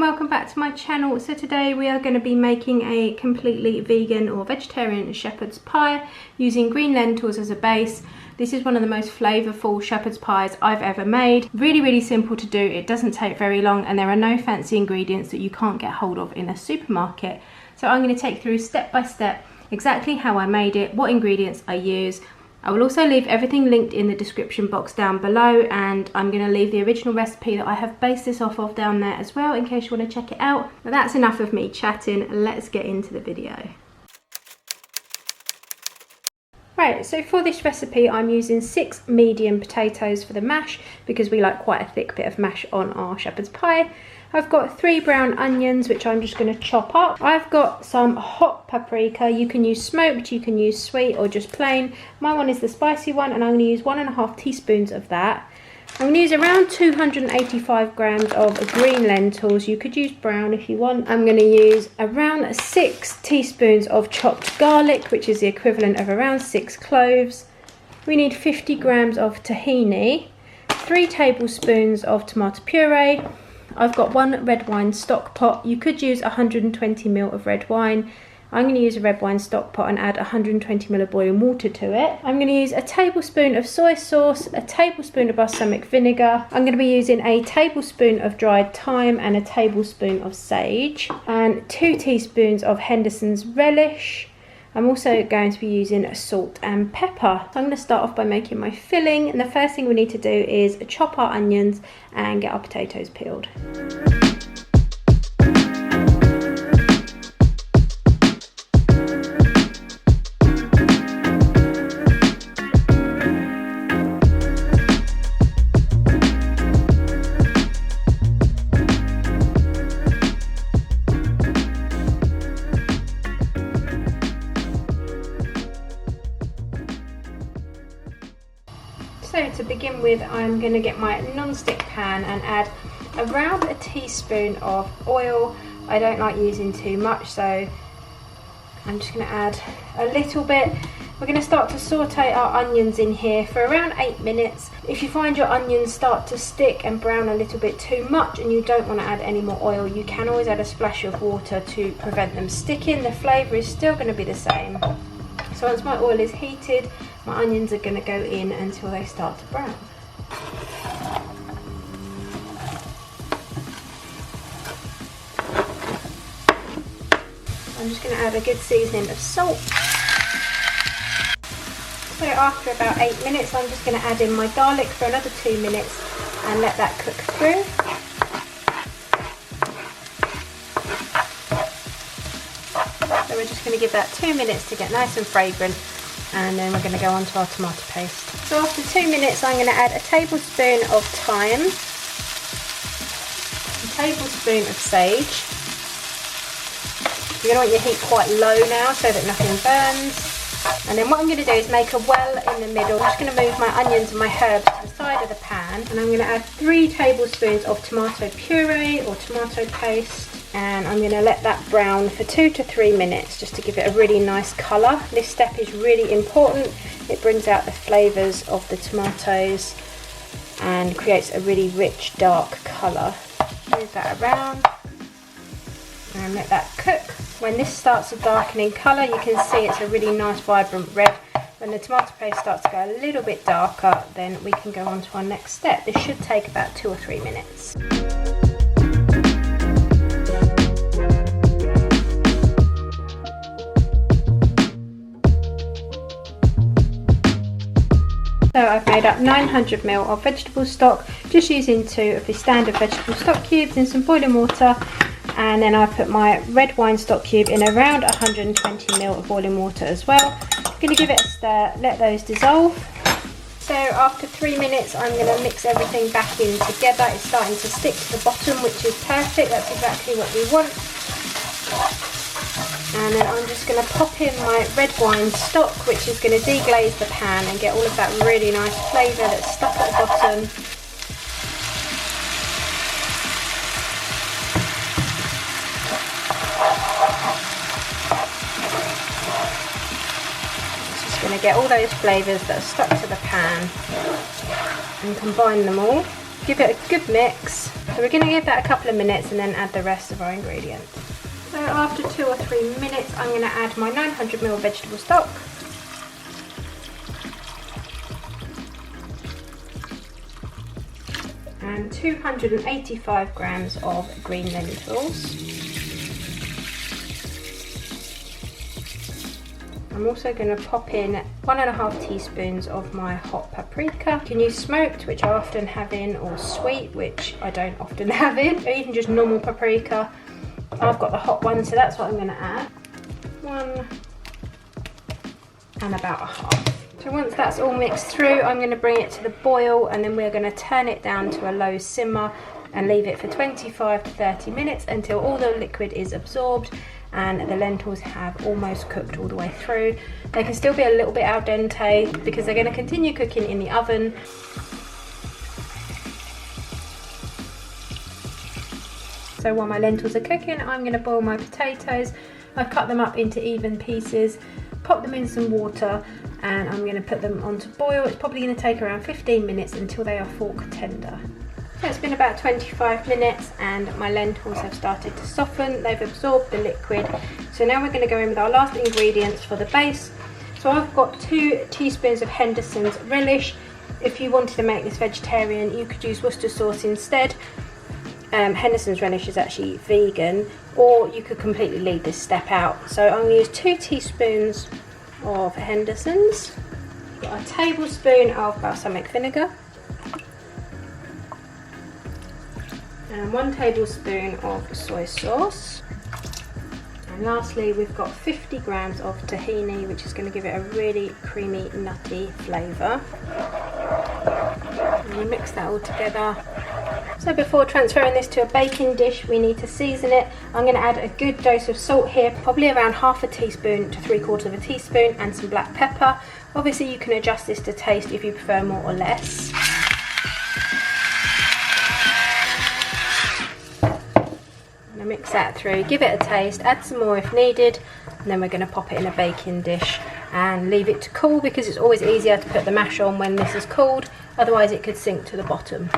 welcome back to my channel. So today we are going to be making a completely vegan or vegetarian shepherd's pie using green lentils as a base. This is one of the most flavourful shepherd's pies I've ever made. Really simple to do, it doesn't take very long, and there are no fancy ingredients that you can't get hold of in a supermarket. So I'm going to take through step by step exactly how I made it, what ingredients I use. I will also leave everything linked in the description box down below, and I'm going to leave the original recipe that I have based this off of down there as well in case you want to check it out. But that's enough of me chatting, let's get into the video. Right, so for this recipe I'm using 6 medium potatoes for the mash because we like quite a thick bit of mash on our shepherd's pie. I've got 3 brown onions which I'm just going to chop up. I've got some hot paprika. You can use smoked, you can use sweet or just plain. My one is the spicy one and I'm going to use 1.5 teaspoons of that. I'm going to use around 285 grams of green lentils. You could use brown if you want. I'm going to use around 6 teaspoons of chopped garlic, which is the equivalent of around 6 cloves. We need 50 grams of tahini, 3 tablespoons of tomato puree. I've got 1 red wine stock pot. You could use 120 ml of red wine. I'm going to use a red wine stock pot and add 120 ml of boiling water to it. I'm going to use a tablespoon of soy sauce, a tablespoon of balsamic vinegar. I'm going to be using a tablespoon of dried thyme and a tablespoon of sage, and 2 teaspoons of hendersons relish. I'm also going to be using salt and pepper. So I'm going to start off by making my filling, and the first thing we need to do is chop our onions and get our potatoes peeled. So to begin with, I'm going to get my non-stick pan and add around a teaspoon of oil. I don't like using too much, so I'm just going to add a little bit. We're going to start to saute our onions in here for around 8 minutes. If you find your onions start to stick and brown a little bit too much and you don't want to add any more oil, you can always add a splash of water to prevent them sticking. The flavour is still going to be the same. So once my oil is heated, my onions are going to go in until they start to brown. I'm just going to add a good seasoning of salt. So after about 8 minutes, I'm just going to add in my garlic for another 2 minutes and let that cook through. So we're just going to give that 2 minutes to get nice and fragrant, and then we're going to go on to our tomato paste. So after 2 minutes, I'm going to add a tablespoon of thyme, a tablespoon of sage. You're going to want your heat quite low now so that nothing burns. And then what I'm going to do is make a well in the middle. I'm just going to move my onions and my herbs to the side of the pan, and I'm going to add 3 tablespoons of tomato puree or tomato paste. And I'm going to let that brown for 2 to 3 minutes just to give it a really nice colour. This step is really important. It brings out the flavours of the tomatoes and creates a really rich dark colour. Move that around and let that cook. When this starts to darken in colour, you can see it's a really nice vibrant red. When the tomato paste starts to go a little bit darker, then we can go on to our next step. This should take about 2 or 3 minutes. So I've made up 900 ml of vegetable stock, just using 2 of the standard vegetable stock cubes in some boiling water, and then I put my red wine stock cube in around 120 ml of boiling water as well. I'm going to give it a stir, let those dissolve. So after 3 minutes, I'm going to mix everything back in together. It's starting to stick to the bottom, which is perfect. That's exactly what we want. And then I'm just going to pop in my red wine stock, which is going to deglaze the pan and get all of that really nice flavour that's stuck at the bottom. Just going to get all those flavours that are stuck to the pan and combine them all. Give it a good mix. So we're going to give that a couple of minutes and then add the rest of our ingredients. So after 2 or 3 minutes, I'm going to add my 900ml vegetable stock. And 285 grams of green lentils. I'm also going to pop in 1.5 teaspoons of my hot paprika. You can use smoked, which I often have in, or sweet, which I don't often have in, or even just normal paprika. I've got the hot one, so that's what I'm going to add. 1 and about 1/2. So once that's all mixed through, I'm going to bring it to the boil, and then we're going to turn it down to a low simmer and leave it for 25 to 30 minutes until all the liquid is absorbed and the lentils have almost cooked all the way through. They can still be a little bit al dente because they're going to continue cooking in the oven. So while my lentils are cooking, I'm going to boil my potatoes. I've cut them up into even pieces, pop them in some water, and I'm going to put them on to boil. It's probably going to take around 15 minutes until they are fork tender. So it's been about 25 minutes and my lentils have started to soften. They've absorbed the liquid. So now we're going to go in with our last ingredients for the base. So I've got 2 teaspoons of Henderson's relish. If you wanted to make this vegetarian, you could use Worcester sauce instead. Henderson's relish is actually vegan, or you could completely leave this step out. So I'm going to use 2 teaspoons of Henderson's, got a tablespoon of balsamic vinegar, and 1 tablespoon of soy sauce. And lastly, we've got 50 grams of tahini, which is going to give it a really creamy, nutty flavour. And you mix that all together. So before transferring this to a baking dish, we need to season it. I'm going to add a good dose of salt here, probably around 1/2 teaspoon to 3/4 teaspoon, and some black pepper. Obviously you can adjust this to taste if you prefer more or less. Mix that through, give it a taste, add some more if needed, and then we're going to pop it in a baking dish and leave it to cool, because it's always easier to put the mash on when this is cooled, otherwise it could sink to the bottom.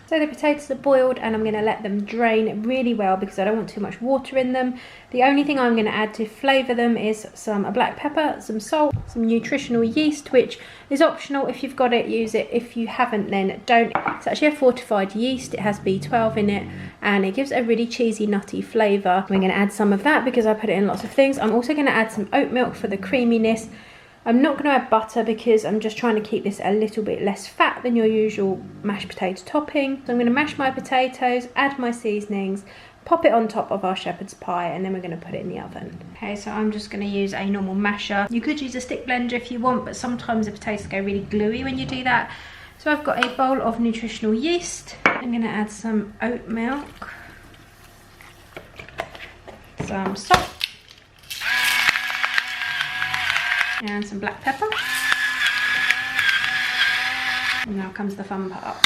So the potatoes are boiled and I'm going to let them drain really well because I don't want too much water in them. The only thing I'm going to add to flavour them is some black pepper, some salt, some nutritional yeast, which is optional. If you've got it, use it. If you haven't, then don't. It's actually a fortified yeast. It has B12 in it and it gives a really cheesy, nutty flavour. I'm going to add some of that because I put it in lots of things. I'm also going to add some oat milk for the creaminess. I'm not going to add butter because I'm just trying to keep this a little bit less fat than your usual mashed potato topping. So I'm going to mash my potatoes, add my seasonings, pop it on top of our shepherd's pie, and then we're going to put it in the oven. Okay, so I'm just going to use a normal masher. You could use a stick blender if you want, but sometimes the potatoes go really gluey when you do that. So I've got a bowl of nutritional yeast. I'm going to add some oat milk, some salt, and some black pepper. And now comes the fun part.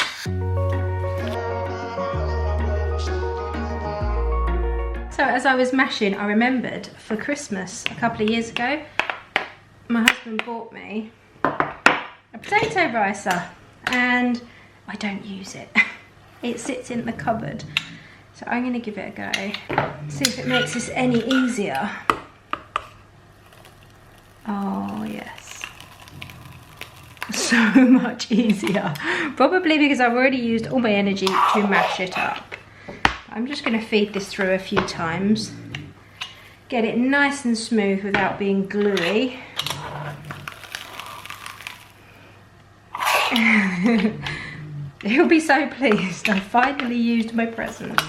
So as I was mashing, I remembered for Christmas a couple of years ago, my husband bought me a potato ricer and I don't use it. It sits in the cupboard. So I'm going to give it a go, see if it makes this any easier. Oh yes, so much easier. Probably because I've already used all my energy to mash it up. I'm just going to feed this through a few times, get it nice and smooth without being gluey. He'll be so pleased. I finally used my present.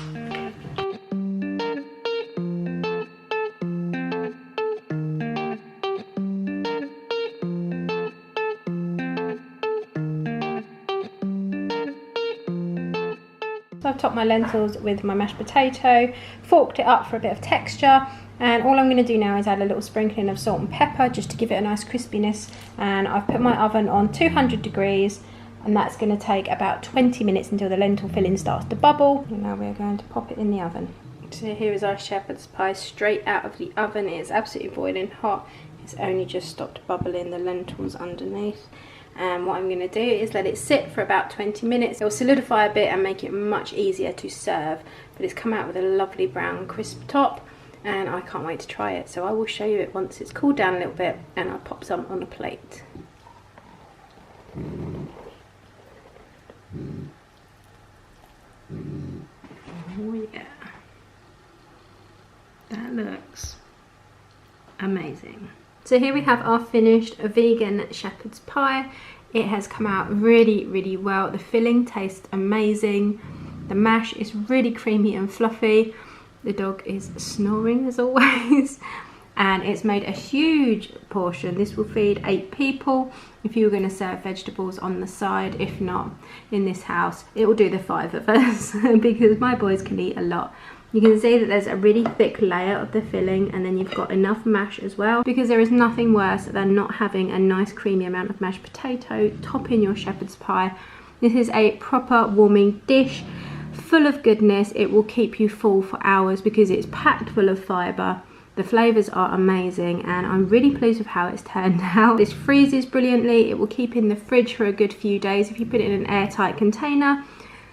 So I've topped my lentils with my mashed potato, forked it up for a bit of texture, and all I'm going to do now is add a little sprinkling of salt and pepper just to give it a nice crispiness. And I've put my oven on 200 degrees and that's going to take about 20 minutes until the lentil filling starts to bubble. And now we're going to pop it in the oven. So here is our shepherd's pie straight out of the oven. It's absolutely boiling hot. It's It's only just stopped bubbling the lentils underneath. And what I'm going to do is let it sit for about 20 minutes. It will solidify a bit and make it much easier to serve. But it's come out with a lovely brown crisp top, and I can't wait to try it. So I will show you it once it's cooled down a little bit, and I'll pop some on a plate. Oh yeah, that looks amazing. So here we have our finished vegan shepherd's pie. It has come out really, really well. The filling tastes amazing. The mash is really creamy and fluffy. The dog is snoring as always. And it's made a huge portion. This will feed 8 people if you were going to serve vegetables on the side. If not, in this house, it will do the 5 of us because my boys can eat a lot. You can see that there's a really thick layer of the filling, and then you've got enough mash as well, because there is nothing worse than not having a nice creamy amount of mashed potato topping your shepherd's pie. This is a proper warming dish, full of goodness. It will keep you full for hours because it's packed full of fibre. The flavours are amazing, and I'm really pleased with how it's turned out. This freezes brilliantly. It will keep in the fridge for a good few days if you put it in an airtight container.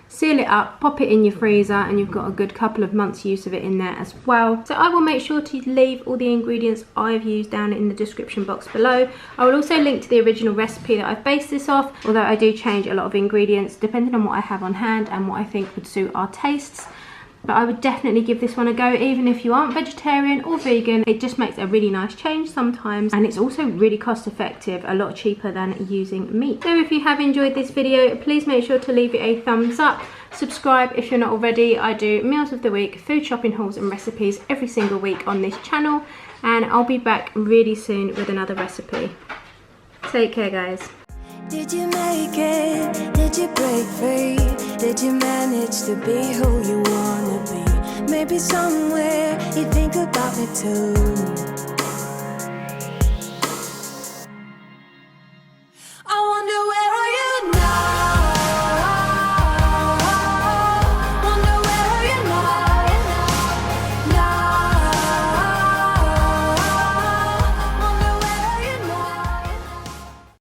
Seal it up, pop it in your freezer, and you've got a good couple of months use of it in there as well. So I will make sure to leave all the ingredients I've used down in the description box below. I will also link to the original recipe that I've based this off, although I do change a lot of ingredients depending on what I have on hand and what I think would suit our tastes. But I would definitely give this one a go, even if you aren't vegetarian or vegan. It just makes a really nice change sometimes, and it's also really cost effective, a lot cheaper than using meat. So if you have enjoyed this video, please make sure to leave it a thumbs up. Subscribe if you're not already. I do meals of the week, food shopping hauls and recipes every single week on this channel, and I'll be back really soon with another recipe. Take care, guys. Did you make it? Did you break free? Did you manage to be who you wanna be? Maybe somewhere you think about me too.